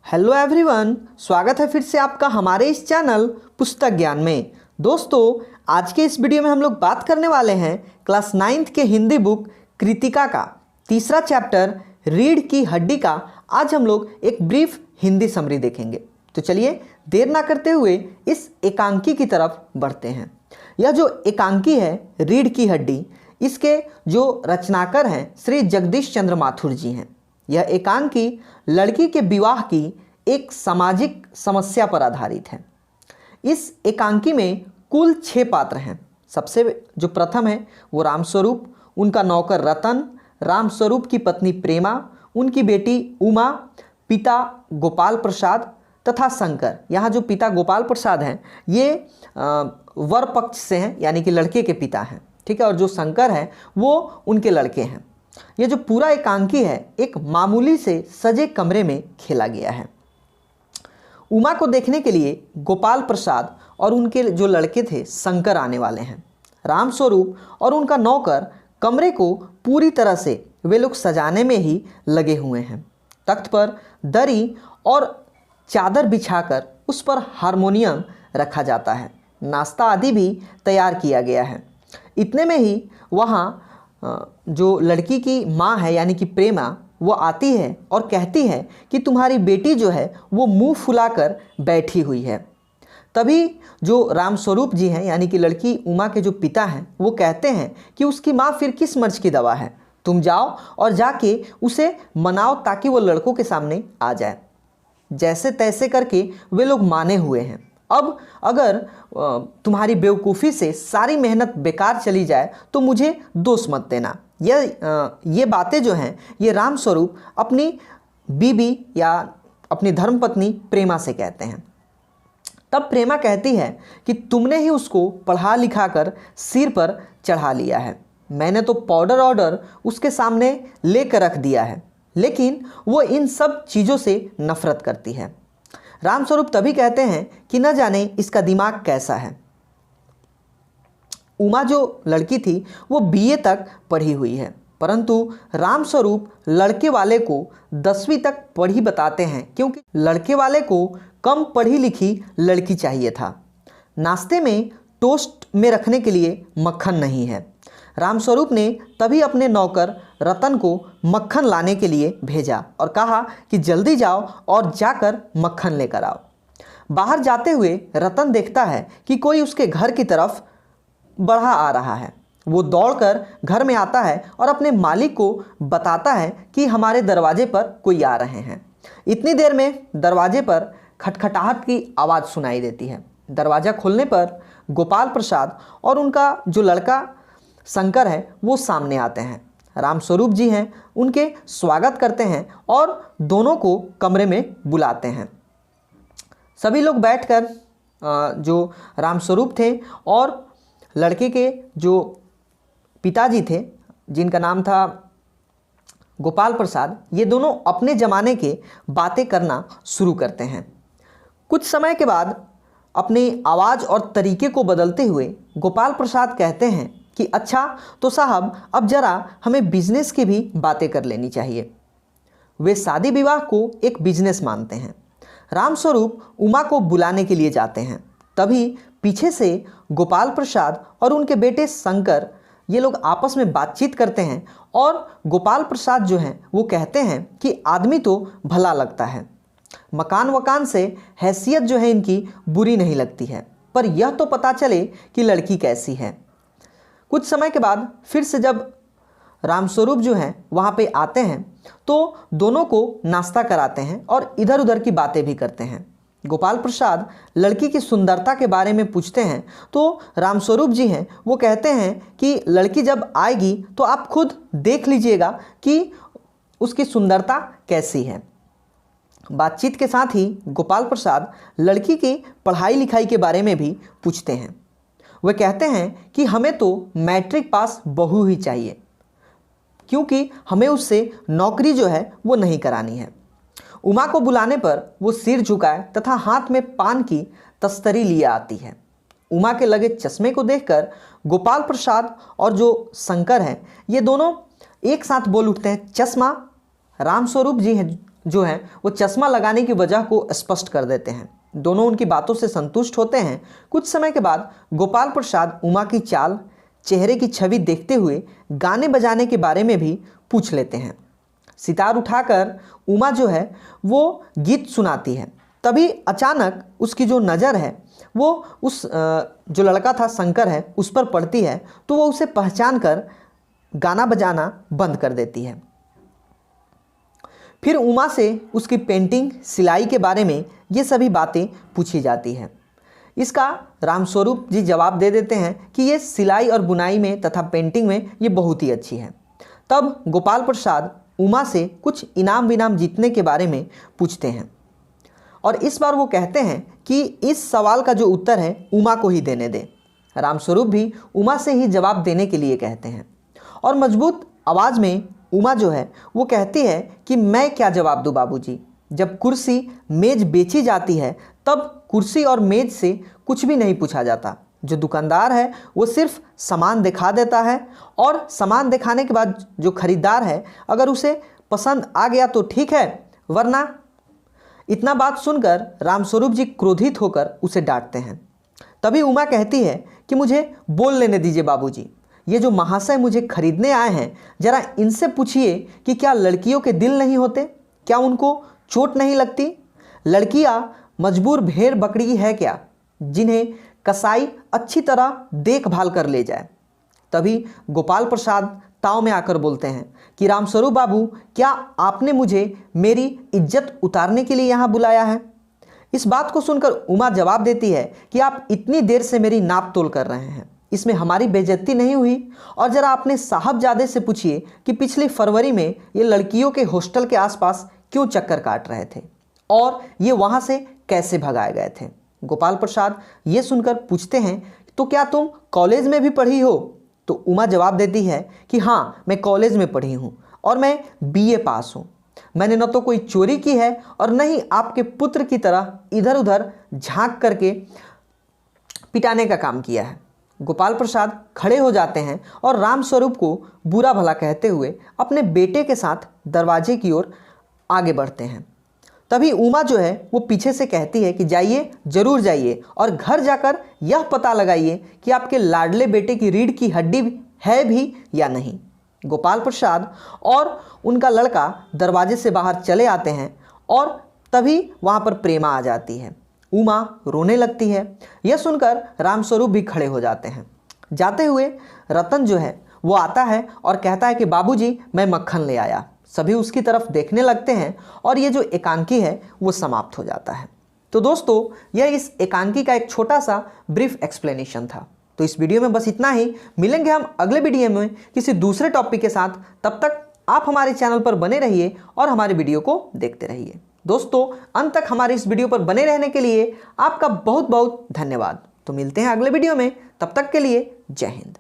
Hello everyone, स्वागत है फिर से आपका हमारे इस चैनल पुस्तक ज्ञान में। दोस्तों, आज के इस वीडियो में हम लोग बात करने वाले हैं क्लास 9th के हिंदी बुक कृतिका का तीसरा चैप्टर रीढ़ की हड्डी का। आज हम लोग एक ब्रीफ हिंदी समरी देखेंगे। तो चलिए देर ना करते हुए इस एकांकी की तरफ बढ़ते हैं। यह जो एकांकी है रीढ़ की हड्डी, इसके जो रचनाकार हैं श्री जगदीश चंद्र माथुर जी हैं। यह एकांकी लड़की के विवाह की एक सामाजिक समस्या पर आधारित है। इस एकांकी में कुल 6 पात्र हैं। सबसे जो प्रथम है वो रामस्वरूप, उनका नौकर रतन, रामस्वरूप की पत्नी प्रेमा, उनकी बेटी उमा, पिता गोपाल प्रसाद तथा शंकर। यहाँ जो पिता गोपाल प्रसाद हैं ये वर पक्ष से हैं, यानी कि लड़के के पिता हैं, ठीक है। और जो शंकर है वो उनके लड़के हैं। ये जो पूरा एकांकी है एक मामूली से सजे कमरे में खेला गया है। उमा को देखने के लिए गोपाल प्रसाद और उनके जो लड़के थे शंकर आने वाले हैं। रामस्वरूप और उनका नौकर कमरे को पूरी तरह से वे लोग सजाने में ही लगे हुए हैं। तख्त पर दरी और चादर बिछाकर उस पर हारमोनियम रखा जाता है। नाश्ता आदि भी तैयार किया गया है। इतने में ही वहाँ जो लड़की की माँ है यानी कि प्रेमा, वो आती है और कहती है कि तुम्हारी बेटी जो है वो मुंह फुलाकर बैठी हुई है। तभी जो रामस्वरूप जी हैं यानी कि लड़की उमा के जो पिता हैं वो कहते हैं कि उसकी माँ फिर किस मर्ज की दवा है, तुम जाओ और जाके उसे मनाओ ताकि वो लड़कों के सामने आ जाए। जैसे तैसे करके वे लोग माने हुए हैं। अब अगर तुम्हारी बेवकूफ़ी से सारी मेहनत बेकार चली जाए तो मुझे दोष मत देना। ये बातें जो हैं ये रामस्वरूप अपनी बीबी या अपनी धर्मपत्नी प्रेमा से कहते हैं। तब प्रेमा कहती है कि तुमने ही उसको पढ़ा लिखा कर सिर पर चढ़ा लिया है। मैंने तो पाउडर ऑर्डर उसके सामने लेकर रख दिया है, लेकिन वो इन सब चीज़ों से नफरत करती है। रामस्वरूप तभी कहते हैं कि न जाने इसका दिमाग कैसा है। उमा जो लड़की थी वो बीए तक पढ़ी हुई है, परंतु रामस्वरूप लड़के वाले को 10वीं तक पढ़ी बताते हैं, क्योंकि लड़के वाले को कम पढ़ी लिखी लड़की चाहिए था। नाश्ते में टोस्ट में रखने के लिए मक्खन नहीं है। रामस्वरूप ने तभी अपने नौकर रतन को मक्खन लाने के लिए भेजा और कहा कि जल्दी जाओ और जाकर मक्खन लेकर आओ। बाहर जाते हुए रतन देखता है कि कोई उसके घर की तरफ बढ़ा आ रहा है। वो दौड़कर घर में आता है और अपने मालिक को बताता है कि हमारे दरवाजे पर कोई आ रहे हैं। इतनी देर में दरवाजे पर खटखटाहट की आवाज़ सुनाई देती है। दरवाज़ा खोलने पर गोपाल प्रसाद और उनका जो लड़का शंकर है वो सामने आते हैं। रामस्वरूप जी हैं उनके स्वागत करते हैं और दोनों को कमरे में बुलाते हैं। सभी लोग बैठकर जो रामस्वरूप थे और लड़के के जो पिताजी थे जिनका नाम था गोपाल प्रसाद, ये दोनों अपने ज़माने के बातें करना शुरू करते हैं। कुछ समय के बाद अपनी आवाज़ और तरीके को बदलते हुए गोपाल प्रसाद कहते हैं कि अच्छा तो साहब अब ज़रा हमें बिजनेस की भी बातें कर लेनी चाहिए। वे शादी विवाह को एक बिजनेस मानते हैं। रामस्वरूप उमा को बुलाने के लिए जाते हैं। तभी पीछे से गोपाल प्रसाद और उनके बेटे शंकर ये लोग आपस में बातचीत करते हैं और गोपाल प्रसाद जो हैं वो कहते हैं कि आदमी तो भला लगता है, मकान वकान से हैसियत जो है इनकी बुरी नहीं लगती है, पर यह तो पता चले कि लड़की कैसी है। कुछ समय के बाद फिर से जब रामस्वरूप जो हैं वहाँ पे आते हैं तो दोनों को नाश्ता कराते हैं और इधर उधर की बातें भी करते हैं। गोपाल प्रसाद लड़की की सुंदरता के बारे में पूछते हैं तो रामस्वरूप जी हैं वो कहते हैं कि लड़की जब आएगी तो आप खुद देख लीजिएगा कि उसकी सुंदरता कैसी है। बातचीत के साथ ही गोपाल प्रसाद लड़की की पढ़ाई लिखाई के बारे में भी पूछते हैं। वे कहते हैं कि हमें तो मैट्रिक पास बहू ही चाहिए, क्योंकि हमें उससे नौकरी जो है वो नहीं करानी है। उमा को बुलाने पर वो सिर झुकाए तथा हाथ में पान की तस्तरी लिए आती है। उमा के लगे चश्मे को देखकर गोपाल प्रसाद और जो शंकर हैं ये दोनों एक साथ बोल उठते हैं, चश्मा। रामस्वरूप जी हैं जो हैं वो चश्मा लगाने की वजह को स्पष्ट कर देते हैं। दोनों उनकी बातों से संतुष्ट होते हैं। कुछ समय के बाद गोपाल प्रसाद उमा की चाल, चेहरे की छवि देखते हुए गाने बजाने के बारे में भी पूछ लेते हैं। सितार उठाकर उमा जो है वो गीत सुनाती है। तभी अचानक उसकी जो नज़र है वो उस जो लड़का था शंकर है उस पर पड़ती है, तो वो उसे पहचान कर गाना बजाना बंद कर देती है। फिर उमा से उसकी पेंटिंग, सिलाई के बारे में ये सभी बातें पूछी जाती हैं। इसका रामस्वरूप जी जवाब दे देते हैं कि ये सिलाई और बुनाई में तथा पेंटिंग में ये बहुत ही अच्छी है। तब गोपाल प्रसाद उमा से कुछ इनाम विनाम जीतने के बारे में पूछते हैं और इस बार वो कहते हैं कि इस सवाल का जो उत्तर है उमा को ही देने दें। रामस्वरूप भी उमा से ही जवाब देने के लिए कहते हैं और मजबूत आवाज़ में उमा जो है वो कहती है कि मैं क्या जवाब दूँ बाबूजी, जब कुर्सी मेज़ बेची जाती है तब कुर्सी और मेज़ से कुछ भी नहीं पूछा जाता। जो दुकानदार है वो सिर्फ सामान दिखा देता है और सामान दिखाने के बाद जो खरीदार है अगर उसे पसंद आ गया तो ठीक है, वरना। इतना बात सुनकर रामस्वरूप जी क्रोधित होकर उसे डांटते हैं। तभी उमा कहती है कि मुझे बोल लेने दीजिए बाबूजी, ये जो महाशय मुझे खरीदने आए हैं जरा इनसे पूछिए कि क्या लड़कियों के दिल नहीं होते, क्या उनको चोट नहीं लगती? लड़कियां मजबूर भेड़ बकरी है क्या जिन्हें कसाई अच्छी तरह देखभाल कर ले जाए? तभी गोपाल प्रसाद ताव में आकर बोलते हैं कि रामस्वरूप बाबू, क्या आपने मुझे मेरी इज्जत उतारने के लिए यहाँ बुलाया है? इस बात को सुनकर उमा जवाब देती है कि आप इतनी देर से मेरी नाप तोल कर रहे हैं, इसमें हमारी बेइज्जती नहीं हुई? और ज़रा अपने साहबजादे से पूछिए कि पिछली फरवरी में ये लड़कियों के हॉस्टल के आसपास क्यों चक्कर काट रहे थे और ये वहाँ से कैसे भगाए गए थे? गोपाल प्रसाद ये सुनकर पूछते हैं तो क्या तुम कॉलेज में भी पढ़ी हो? तो उमा जवाब देती है कि हाँ, मैं कॉलेज में पढ़ी हूँ और मैं बीए पास हूँ। मैंने न तो कोई चोरी की है और न ही आपके पुत्र की तरह इधर उधर झांक करके पिटाने का काम किया है। गोपाल प्रसाद खड़े हो जाते हैं और रामस्वरूप को बुरा भला कहते हुए अपने बेटे के साथ दरवाजे की ओर आगे बढ़ते हैं। तभी उमा जो है वो पीछे से कहती है कि जाइए, ज़रूर जाइए और घर जाकर यह पता लगाइए कि आपके लाडले बेटे की रीढ़ की हड्डी है भी या नहीं। गोपाल प्रसाद और उनका लड़का दरवाजे से बाहर चले आते हैं और तभी वहाँ पर प्रेमा आ जाती है। उमा रोने लगती है। यह सुनकर रामस्वरूप भी खड़े हो जाते हैं। जाते हुए रतन जो है वो आता है और कहता है कि बाबूजी, मैं मक्खन ले आया। सभी उसकी तरफ देखने लगते हैं और ये जो एकांकी है वो समाप्त हो जाता है। तो दोस्तों, यह इस एकांकी का एक छोटा सा ब्रीफ एक्सप्लेनेशन था। तो इस वीडियो में बस इतना ही। मिलेंगे हम अगले वीडियो में किसी दूसरे टॉपिक के साथ। तब तक आप हमारे चैनल पर बने रहिए और हमारे वीडियो को देखते रहिए। दोस्तों, अंत तक हमारे इस वीडियो पर बने रहने के लिए आपका बहुत बहुत धन्यवाद। तो मिलते हैं अगले वीडियो में, तब तक के लिए जय हिंद।